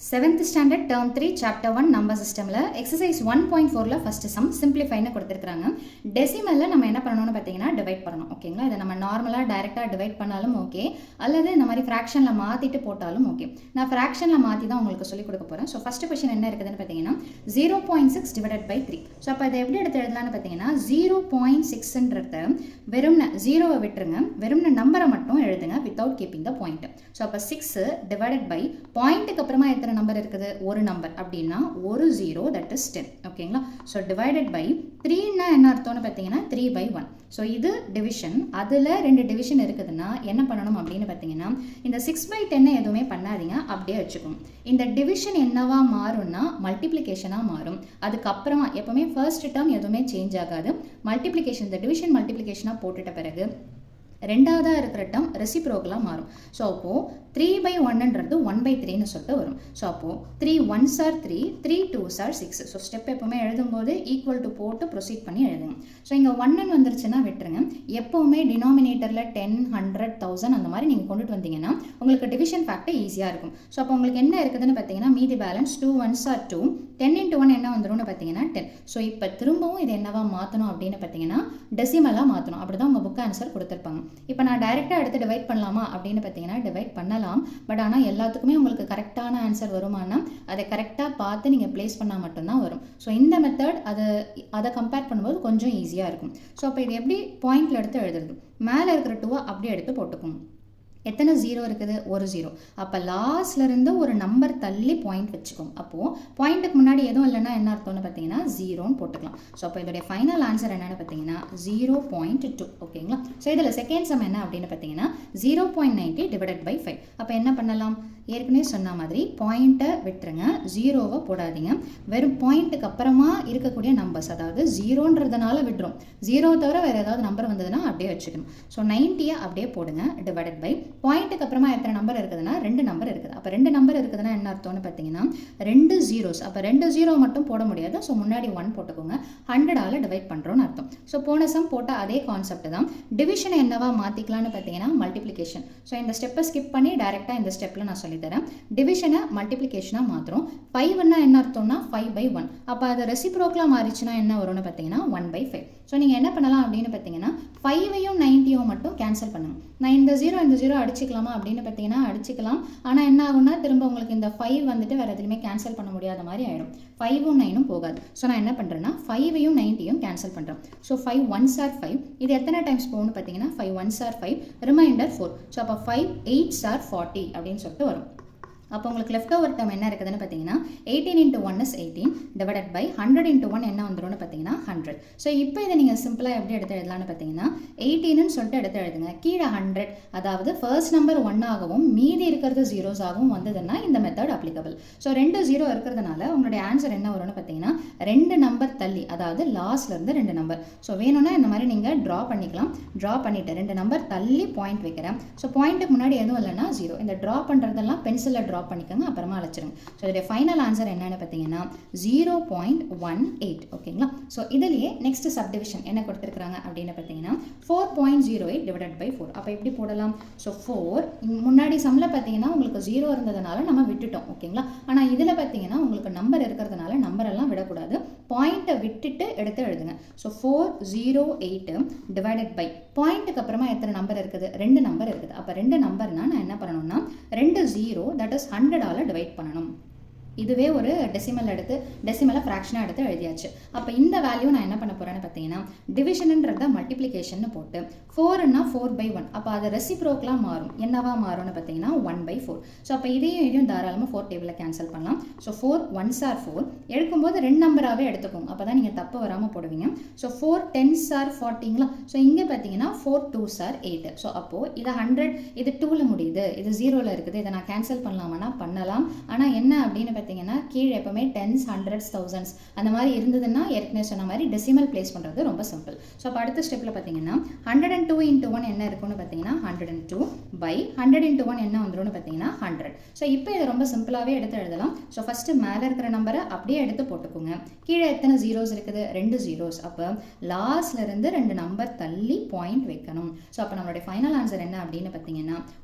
7th standard term 3 chapter 1 number systemல exercise 1.4ல first sum simplify னு கொடுத்திருக்காங்க. டெசிமல்ல நம்ம என்ன பண்ணணும்னு பாத்தீங்கன்னா டிவைட் பண்ணணும். ஓகேங்களா? இத நம்ம நார்மலா டைரக்ட்டா டிவைட் பண்ணாலும் ஓகே, அல்லது இந்த மாதிரி ஃபிராக்ஷன்ல மாத்திட்டு போட்டாலும் ஓகே. நான் ஃபிராக்ஷன்ல மாத்தி தான் உங்களுக்கு சொல்லி கொடுக்க போறேன். சோ ஃபர்ஸ்ட் क्वेश्चन என்ன இருக்குதுன்னு பாத்தீங்கன்னா 0.6 divided by 3. சோ அப்ப இத எப்படி எடுத்து எழுதலாம்னு பாத்தீங்கன்னா 0.6ன்றத வெறும் 0வை விட்டுருங்க, வெறும் நம்பரை மட்டும் எழுதுங்க without keeping the point. So அப்ப 6 divided by பாயிண்ட்க்கு அப்புறமா எத்தனை நம்பர் இருக்குது? ஒரு நம்பர். அப்படினா ஒரு 0 that is 10. ஓகேங்களா? சோ divided by 3 னா என்ன அர்த்தம்னு பாத்தீங்கன்னா 3/1. சோ இது டிவிஷன். அதுல ரெண்டு டிவிஷன் இருக்குதுன்னா என்ன பண்ணணும் அப்படினு பாத்தீங்கன்னா இந்த 6/10 எதுவுமே பண்ணாதீங்க, அப்படியே வச்சுக்கோங்க. இந்த டிவிஷன் என்னவா மாறும்னா மல்டிப்ளிகேஷனா மாறும். அதுக்கு அப்புறமா எப்பவுமே ஃபர்ஸ்ட் டேர்ம் எதுவுமே சேஞ்ச் ஆகாது. மல்டிப்ளிகேஷன் இந்த டிவிஷன் மல்டிப்ளிகேஷனா போட்டுட்ட பிறகு ரெண்டாவதா இருக்கிற டேர்ம் ரெசிப்ரோக்கலா மாறும். சோ அப்போ 3/1ன்றது 1/3ன்னு சொல்லிட்டு வரும். சோ அப்போ 3 1s are 3, 3 2s are 6. So step எப்பவுமே எழுதும்போது ஈக்குவல் டு போட்டு ப்ரொசீட் பண்ணி எழுதுங்க. சோ இங்க 1ன்னு வந்துருச்சுன்னா விட்டுருங்க. எப்பவுமே டினாமினேட்டர்ல 10 100 1000 அந்த மாதிரி நீங்க கொண்டுட்டு வந்தீங்கன்னா உங்களுக்கு டிவிஷன் ஃபேக்டர் ஈஸியா இருக்கும். சோ அப்போ உங்களுக்கு என்ன இருக்குதுன்னு பாத்தீங்கன்னா மீதி பேலன்ஸ் 2 1s are 2, 10 into 1 என்ன வந்துரும்னு பாத்தீங்கன்னா 10. சோ இப்போ திரும்பவும் இது என்னவா மாத்தணும் அப்படின்னு பாத்தீங்கன்னா டெசிமலா மாத்தணும். அப்படிதான் உங்க புக் ஆன்சர் கொடுத்திருப்பாங்க. இப்போ நான் டைரக்டா எடுத்து டிவைட் பண்ணலாமா அப்படின்னு பாத்தீங்கன்னா டிவைட் பண்ணலாம். பட் ஆனா எல்லாத்துக்குமே உங்களுக்கு கரெக்டான ஆன்சர் வருமானா அதை கரெக்டா பார்த்து நீங்க பிளேஸ் பண்ணா மட்டும் தான் வரும். சோ இந்த மெத்தட் அதை கம்பேர் பண்ணும்போது கொஞ்சம் ஈஸியா இருக்கும். சோ அப்ப இது எப்படி பாயிண்ட்ல எடுத்து எழுதுறது? மேல இருக்கிற 2 அப்படியே எடுத்து போட்டுக்கோங்க. எத்தனை 0 இருக்குது? ஒரு 0. அப்ப லாஸ்ட்ல இருந்து ஒரு நம்பர் தள்ளி பாயிண்ட் வச்சுக்கோங்க. அப்போ பாயிண்ட்டுக்கு முன்னாடி எதுவும் இல்லைன்னா என்ன அர்த்தம்னு பார்த்தீங்கன்னா 0ன்னு போட்டுக்கலாம். ஸோ அப்போ இதோடைய ஃபைனல் ஆன்சர் என்னன்னு பார்த்தீங்கன்னா 0.2. ஓகேங்களா? ஸோ இதில் செகண்ட் சம் என்ன அப்படின்னு பார்த்தீங்கன்னா 0.90 divided by 5. அப்போ என்ன பண்ணலாம்? ஏற்கனவே சொன்ன மாதிரி பாயிண்ட்டை விட்டுருங்க, 0வை போடாதீங்க. வெறும் பாயிண்ட்டுக்கு அப்புறமா இருக்கக்கூடிய நம்பர்ஸ், அதாவது 0ன்றதுனால விட்டுரும். 0 தவிர வேற ஏதாவது நம்பர் வந்ததுன்னா அப்படியே வச்சுக்கணும். ஸோ 90 அப்படியே போடுங்க டிவைடட் பை பாயிண்ட்டுக்கு அப்புறமா எத்தனை நம்பர் இருக்குதுன்னா 2 நம்பர் இருக்குது. அப்போ 2 நம்பர் இருக்குதுன்னா என்ன அர்த்தம்னு பார்த்தீங்கன்னா 2 zeros. அப்போ 2 0 மட்டும் போட முடியாது. ஸோ முன்னாடி 1 போட்டுக்கோங்க. 100ஆல டிவைட் பண்ணுறோன்னு அர்த்தம். ஸோ போன சம் போட்ட அதே கான்செப்ட் தான். டிவிஷனை என்னவா மாற்றிக்கலாம்னு பார்த்தீங்கன்னா மல்டிப்ளிகேஷன். ஸோ இந்த ஸ்டெப்பை ஸ்கிப் பண்ணி டைரெக்டாக இந்த ஸ்டெப்பில் நான் சொல்லித்தரேன். டிவிஷனை மல்டிப்ளிகேஷனாக மாற்றுறோம். 5ன்னா என்ன அர்த்தம்னா 5/1. அப்போ அது ரெசிப்ரோக்கலாக மாறிச்சுன்னா என்ன வரும்னு பார்த்தீங்கன்னா 1/5. ஸோ நீங்கள் என்ன பண்ணலாம் அப்படின்னு பார்த்தீங்கன்னா 5ஐயும் 90யும் மட்டும் கேன்சல் பண்ணுங்க. நான் இந்த 0 அடிச்சுக்கலாமா அப்படின்னு பார்த்தீங்கன்னா அடிச்சுக்கலாம். ஆனால் என்ன ஆகும்னா திரும்ப உங்களுக்கு இந்த 5 வந்துட்டு வேறு எதுலையுமே கேன்சல் பண்ண முடியாத மாதிரி ஆகிடும். 5ம் 9ம் போகாது. ஸோ நான் என்ன பண்ணுறேன்னா 5ஐயும் 90யும் கேன்சல் பண்ணுறேன். So 5 1s are 5. இது எத்தனை டைம்ஸ் போகும்னு பார்த்தீங்கன்னா 5 1s are 5, ரிமைண்டர் 4. ஸோ அப்போ 5 8s are 40 அப்படின்னு சொல்லிட்டு வரும். அப்போ உங்களுக்கு லெஃப்ட் ஓவர் டேர்ம் என்ன இருக்குதுன்னு பார்த்தீங்கன்னா 18 into 1 is 18 divided by 100 into 1 என்ன வந்துரும்னு பார்த்தீங்கன்னா 100. ஸோ இப்போ இதை நீங்கள் சிம்பிளாக எப்படி எடுத்து எழுதலாம்னு பார்த்தீங்கன்னா 18ன்னு சொல்லிட்டு எடுத்து எழுதுங்க. கீழே 100, அதாவது ஃபர்ஸ்ட் நம்பர் 1 ஆகவும் மீதி இருக்கிறது 0s ஆகவும் வந்ததுன்னா இந்த மெத்தட் அப்ளிகபிள். ஸோ 2 0 இருக்கிறதுனால உங்களுடைய ஆன்சர் என்ன வரும்னு பார்த்தீங்கன்னா 2 நம்பர் தள்ளி, அதாவது லாஸ்ட்ல இருந்து 2 நம்பர். ஸோ வேணும்னா இந்த மாதிரி நீங்கள் ட்ரா பண்ணிக்கலாம். ட்ரா பண்ணிட்டு 2 நம்பர் தள்ளி பாயிண்ட் வைக்கிறேன். ஸோ பாயிண்ட்டுக்கு முன்னாடி எதுவும் இல்லைன்னா 0. இந்த ட்ரா பண்ணுறதெல்லாம் பென்சிலில் ட்ரா பண்ணிக்கோங்க, அப்புறமா அழைச்சிருங்க. ஸோ இதோட ஃபைனல் ஆன்சர் என்னன்னு பார்த்தீங்கன்னா 0.18. ஓகேங்களா? ஸோ இதுலேயே நெக்ஸ்ட் சப்டிவிஷன் என்ன கொடுத்துருக்காங்க அப்படின்னு பார்த்தீங்கன்னா 4.08 divided by 4. அப்போ எப்படி போடலாம்? ஸோ 4 முன்னாடி சம்மில் பார்த்தீங்கன்னா உங்களுக்கு 0 இருந்ததுனால நம்ம விட்டுட்டோம். ஓகேங்களா? ஆனால் இதில் பார்த்தீங்கன்னா உங்களுக்கு நம்பர் இருக்கிறதுனால நம்பரெல்லாம் விடக்கூடாது, பாயிண்ட்டை விட்டுட்டு எடுத்து எழுதுங்க. ஸோ 408 divided by பாயிண்ட்டுக்கு அப்புறமா எத்தனை நம்பர் இருக்குது? 2 நம்பர் இருக்குது. அப்போ 2 நம்பர்னா நான் என்ன பண்ணணும்னா 2 0 that is 100ஆல டிவைட் பண்ணணும். இதுவே ஒரு டெசிமலை ஃப்ராக்ஷனாக எடுத்து எழுதியாச்சு. அப்போ இந்த வேல்யூ நான் என்ன பண்ண போகிறேன்னு பார்த்தீங்கன்னா டிவிஷன்ன்றத மல்டிப்ளிகேஷன் போட்டு 4ன்னா 4/1. அப்போ அது ரெசிப்ரோக்கலாக மாறும். என்னவா மாறும்னு பார்த்தீங்கன்னா 1/4. ஸோ அப்போ இதையும் தாராளமாக 4 டேபிளில் கேன்சல் பண்ணலாம். So 4 1s are 4. எடுக்கும்போது 2 நம்பராகவே எடுத்துக்கோங்க. அப்போ தான் நீங்கள் தப்பு வராமல் போடுவீங்க. So 4 10s are 40ங்களா? ஸோ இங்கே பார்த்தீங்கன்னா 4 2s are 8. ஸோ அப்போது இது 100, இது 2ல முடியுது, இது 0ல இருக்குது. இதை நான் கேன்சல் பண்ணலாமான்னா பண்ணலாம். ஆனால் என்ன அப்படின்னு பார்த்தீங்கன்னா கீழே எப்பவுமே டென்ஸ், ஹண்ட்ரட்ஸ், தௌசண்ட்ஸ் அந்த மாதிரி இருந்ததுன்னா ஏற்கனவே சொன்ன மாதிரி டெசிமல் பிளேஸ் பண்ணுறது ரொம்ப சிம்பிள். ஸோ அப்போ அடுத்த ஸ்டெப்பில் பார்த்தீங்கன்னா 102 × 1 என்ன இருக்குன்னு பார்த்தீங்கன்னா 102 by 100 × 1 என்ன வந்துரும்னு பார்த்தீங்கன்னா 100. ஸோ இப்போ இதை ரொம்ப சிம்பிளாகவே எடுத்து எழுதலாம். ஸோ ஃபஸ்ட்டு மேலே இருக்கிற நம்பரை அப்படியே எடுத்து போட்டுக்கோங்க. கீழே எத்தனை ஜீரோஸ் இருக்குது? 2 ஜீரோஸ். அப்போ லாஸ்ட்லேருந்து 2 நம்பர் தள்ளி பாயிண்ட் வைக்கணும். ஸோ அப்போ நம்மளுடைய ஃபைனல் ஆன்சர் என்ன அப்படின்னு பார்த்தீங்கன்னா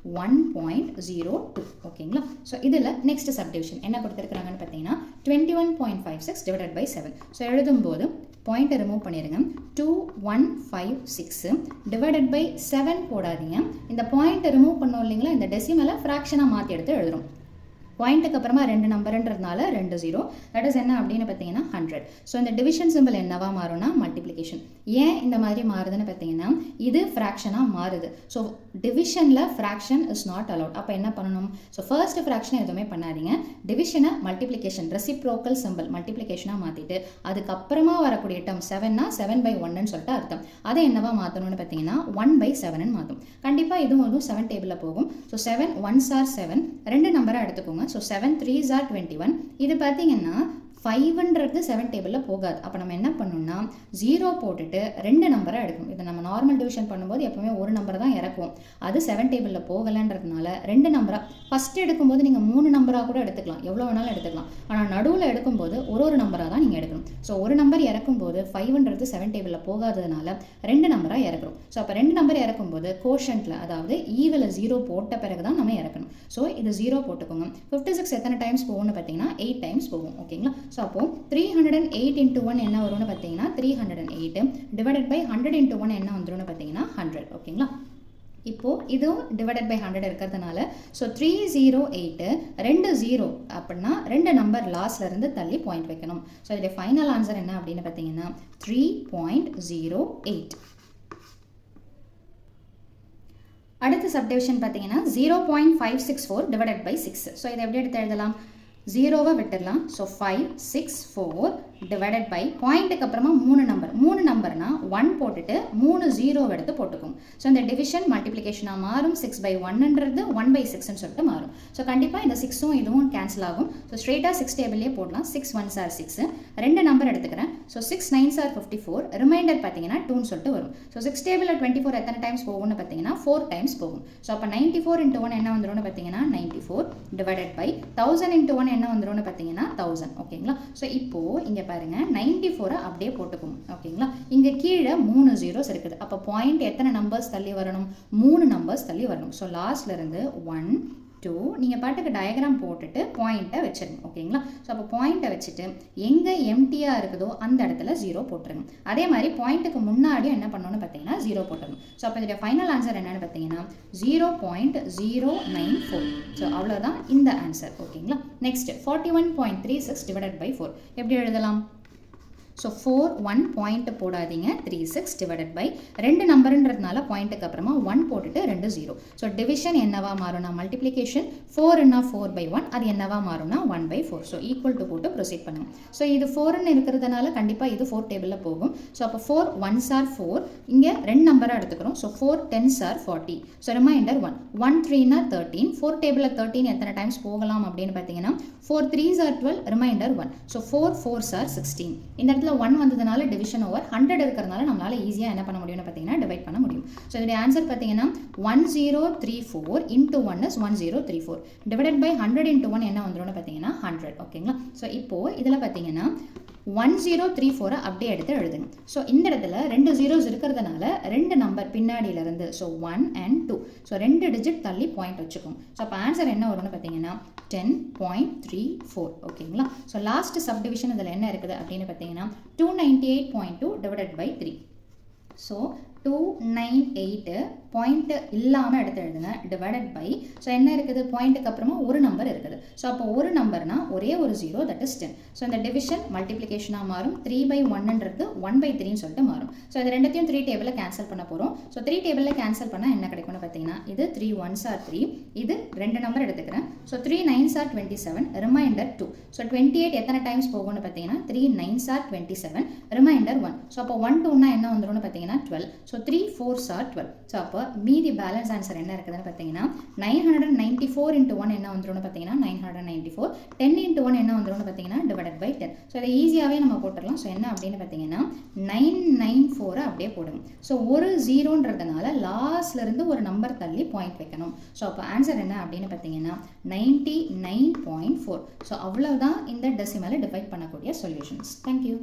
1.02. ஓகேங்களா? ஸோ இதில் நெக்ஸ்ட் சப்டிவிஷன் என்ன கொடுத்துருக்காங்கன்னு பார்த்தீங்கன்னா 21.56 divided by 7. ஸோ எழுதும்போது பாயிண்ட்டை ரிமூவ் பண்ணிடுங்க. 2156 டிவைடட் பை 7 போடாதீங்க. இந்த பாயிண்ட்டை ரிமூவ் பண்ணோம் இல்லைங்களா, இந்த டெசிமலை ஃப்ராக்ஷனாக மாற்றி எடுத்து எழுதுறோம். பாயிண்ட்டுக்கு அப்புறமா 2 நம்பர்ன்றதுனால 2 0. தட் இஸ் என்ன அப்படின்னு பார்த்தீங்கன்னா 100. ஸோ இந்த டிவிஷன் சிம்பிள் என்னவா மாறும்னா மல்டிப்ளிகேஷன். ஏன் இந்த மாதிரி மாறுதுன்னு பார்த்தீங்கன்னா இது ஃப்ராக்ஷனாக மாறுது. ஸோ டிவிஷனில் ஃப்ராக்ஷன் இஸ் நாட் அலவுட். அப்போ என்ன பண்ணணும்? ஸோ ஃபர்ஸ்ட் ஃப்ராக்ஷன் எதுவுமே பண்ணாதீங்க. டிவிஷனை மல்டிப்ளிகேஷன், ரெசிப்ரோக்கல் சிம்பிள் மல்டிப்ளிகேஷனாக மாற்றிட்டு அதுக்கப்புறமா வரக்கூடிய டேர்ம் 7னா 7/1ன்னு சொல்லிட்டு அர்த்தம். அதை என்னவா மாற்றணும்னு பார்த்தீங்கன்னா 1/7ன்னு மாற்றும். கண்டிப்பாக இதுவும் 7 டேபிளில் போகும். So 7 1s are 7. 2 நம்பராக எடுத்துக்கோங்க. So 7 3s are 21. இது பார்த்தீங்கன்னா 5ன்றது 7 டேபிளில் போகாது. அப்போ நம்ம என்ன பண்ணணும்னா 0 போட்டுட்டு 2 நம்பராக எடுக்கணும். இதை நம்ம நார்மல் டிவிஷன் பண்ணும்போது எப்பவுமே ஒரு நம்பரை தான் இறக்கும். அது 7 டேபிளில் போகலைன்றதுனால 2 நம்பராக ஃபஸ்ட்டு எடுக்கும்போது நீங்கள் 3 நம்பராக கூட எடுத்துக்கலாம், எவ்வளோ வேணாலும் எடுத்துக்கலாம். ஆனால் நடுவில் எடுக்கும்போது ஒரு நம்பராக தான் நீங்கள் எடுக்கணும். ஸோ ஒரு நம்பர் இறக்கும்போது 5ன்றது 7 டேபிளில் போகாததுனால 2 நம்பராக இறக்குறோம். ஸோ அப்போ 2 நம்பர் இறக்கும்போது கோஷன்ட்டில், அதாவது ஈவில் 0 போட்ட பிறகு தான் நம்ம இறக்கணும். ஸோ இது 0 போட்டுக்கோங்க. 56 எத்தனை டைம்ஸ் போகும்னு பார்த்தீங்கன்னா 8 டைம்ஸ் போகும். ஓகேங்களா? ஸோ அப்போ 308 × 1 என்ன வரும்னு பார்த்தீங்கன்னா 308 டிவைடட் பை 100 × 1 என்ன வந்துரும்னு பார்த்தீங்கன்னா 100. ஓகேங்களா? இப்போது இதுவும் டிவைடட் பை 100 இருக்கிறதுனால ஸோ 308 2 0 அப்படின்னா 2 நம்பர் லாஸ்ட்லேருந்து தள்ளி பாயிண்ட் வைக்கணும். ஸோ இதோடைய ஃபைனல் ஆன்சர் என்ன அப்படின்னு பார்த்தீங்கன்னா 3.08. அடுத்த சப்டிவிஷன் பார்த்தீங்கன்னா 0.564 டிவைடட் பை 6. ஸோ இதை எப்படி எடுத்து எழுதலாம்? 0வை விட்டுடலாம். ஸோ 564 டிவைடட் பை பாயிண்ட்டுக்கு அப்புறமா 3 நம்பர்னா 1 போட்டுட்டு 3 0 எடுத்து போட்டுக்கும். ஸோ இந்த டிவிஷன் மல்டிப்ளிகேஷனாக மாறும். 6/1ன்றது 1/6ன்னு சொல்லிட்டு மாறும். ஸோ கண்டிப்பாக இந்த 6ம் இதுவும் கேன்சல் ஆகும். ஸோ ஸ்ட்ரெயிட்டாக 6 டேபிள்லேயே போடலாம். 6 1s are 6. 2 நம்பர் எடுத்துக்கிறேன். So 6 9s are 54. ரிமைண்டர் பார்த்தீங்கன்னா 2ன்னு சொல்லிட்டு வரும். ஸோ 6 டேபிளில் 24 எத்தனை டைம்ஸ் போகும்னு பார்த்தீங்கன்னா 4 டைம்ஸ் போகும். ஸோ அப்போ 94 × 1 என்ன வந்துரும்னு பார்த்தீங்கன்னா 94 டிவைடட் பை 1000 × 1 என்ன வந்துரும்னு பார்த்தீங்கன்னா 1000. ஓகேங்களா? ஸோ இப்போது இங்கே பாருங்க 94 அப்படியே போட்டுக்கோங்க. ஓகேங்களா? இங்கே கீழே 3 zeros இருக்குது. அப்போ பாயிண்ட் எத்தனை நம்பர்ஸ் தள்ளி வரணும்? 3 நம்பர்ஸ் தள்ளி வரணும். ஸோ லாஸ்ட்லேருந்து 1 2 நீங்கள் பாட்டுக்கு டயக்ராம் போட்டுட்டு பாயிண்ட்டை வச்சிருங்க. ஓகேங்களா? ஸோ அப்போ பாயிண்ட்டை வச்சுட்டு எங்கே எம்டியாக இருக்குதோ அந்த இடத்துல 0 போட்டுருங்க. அதே மாதிரி பாயிண்ட்டுக்கு முன்னாடியும் என்ன பண்ணணும்னு பார்த்தீங்கன்னா 0 போட்டுருங்க. ஸோ அப்போ இதோட ஃபைனல் ஆன்சர் என்னன்னு பார்த்தீங்கன்னா 0.094. ஸோ அவ்வளோதான் இந்த ஆன்சர். ஓகேங்களா? நெக்ஸ்ட் 41.36 டிவைடட் பை 4 எப்படி எழுதலாம்? ஸோ 4 1 பாயிண்ட் போடாதீங்க. 36 டிவைடட் பை 2 நம்பருன்றதுனால பாயிண்ட்டுக்கு அப்புறமா 1 போட்டுட்டு 2 0. ஸோ டிவிஷன் என்னவா மாறும்னா மல்டிப்ளிகேஷன். 4ன்னா 4/1, அது என்னவா மாறும்னா 1/4. ஸோ ஈக்குவல் டு போட்டு ப்ரொசீட் பண்ணுங்க. ஸோ இது 4ன்னு இருக்கிறதுனால கண்டிப்பாக இது 4 டேபிளில் போகும். ஸோ அப்போ 4 1s are 4. இங்கே 2 நம்பராக எடுத்துக்கிறோம். So 4 10s are 40. So remainder 1 1 3னா 13. 4 டேபிளில் 13 எத்தனை டைம்ஸ் போகலாம் அப்படின்னு பார்த்தீங்கன்னா 4 3s are 12. Reminder 1. So 4 4s are 16. இந்த இடத்துல 1 வந்ததுனால டிவிஷன் ஓவர் 100 இருக்கிறதுனால நம்மளால ஈஸியாக என்ன பண்ண முடியும்னு பார்த்தீங்கன்னா டிவைட் பண்ண முடியும். ஸோ இதோட ஆன்சர் பார்த்தீங்கன்னா 1034 × 1 is 1034 டிவைடட் பை 100 × 1 என்ன வந்துரும்னு பார்த்தீங்கன்னா 100. ஓகேங்களா? ஸோ இப்போது இதில் பார்த்தீங்கன்னா 1034 அப்படியே எடுத்து எழுதுங்க. ஸோ இந்த இடத்துல 2 zeros இருக்கிறதுனால 2 நம்பர் பின்னாடியிலிருந்து ஸோ 1 and 2 ஸோ 2 டிஜிட் தள்ளி பாயிண்ட் வச்சுக்கோங்க. ஸோ அப்போ ஆன்சர் என்ன வரும்னு பார்த்தீங்கன்னா 10.34. ஓகேங்களா? ஸோ லாஸ்ட் சப்டிவிஷன் இதில் என்ன இருக்குது அப்படின்னு பார்த்தீங்கன்னா 298.2 டிவைடட் பை 3. ஸோ 298 பாயிண்ட் இல்லாமல் எடுத்து எழுதுங்க டிவைடட் பை. ஸோ என்ன இருக்குது? பாயிண்ட்டுக்கு அப்புறமா ஒரு நம்பர் இருக்குது. ஸோ அப்போ ஒரு நம்பர்னா ஒரே ஒரு 0, தட் இஸ் 10. ஸோ இந்த டிவிஷன் மல்டிப்ளிகேஷனாக மாறும். 3/1ன்றது 1/3ன்னு சொல்லிட்டு மாறும். ஸோ இது ரெண்டுத்தையும் 3 டேபிளில் கேன்சல் பண்ண போகிறோம். ஸோ 3 டேபிளில் கேன்சல் பண்ணால் என்ன கிடைக்கும்னு பார்த்தீங்கன்னா இது 3 1s are 3. இது 2 நம்பர் எடுத்துக்கிறேன். So 3 9s are 27. Reminder 2. So 28 எத்தனை டைம்ஸ் போகும்னு பார்த்தீங்கன்னா 3 9s are 27. ரிமைண்டர் 1. ஸோ அப்போ 1 2னா என்ன வந்துரும்னு பார்த்தீங்கன்னா 12. So 3 4s are 12. ஸோ அப்போ மீதி பேலன்ஸ் ஆன்சர் என்ன இருக்குதுன்னு பார்த்தீங்கன்னா 994 into 1 என்ன வந்துரும்னு பார்த்தீங்கன்னா 994. 10 into 1 என்ன வந்துரும்னு பார்த்தீங்கன்னா டிவைடட் பை 10. ஸோ இதை ஈஸியாகவே நம்ம போட்டுடலாம். ஸோ என்ன அப்படின்னு பார்த்தீங்கன்னா 994 அப்படியே போடுங்க. ஸோ ஒரு ஜீரோன்றதுனால லாஸ்ட்லேருந்து ஒரு நம்பர் தள்ளி பாயிண்ட் வைக்கணும். ஸோ அப்போ ஆன்சர் என்ன அப்படின்னு பார்த்தீங்கன்னா 99.4. ஸோ அவ்வளோதான் இந்த டெசிமலை டிவைட் பண்ணக்கூடிய சொல்யூஷன்ஸ். தேங்க்யூ.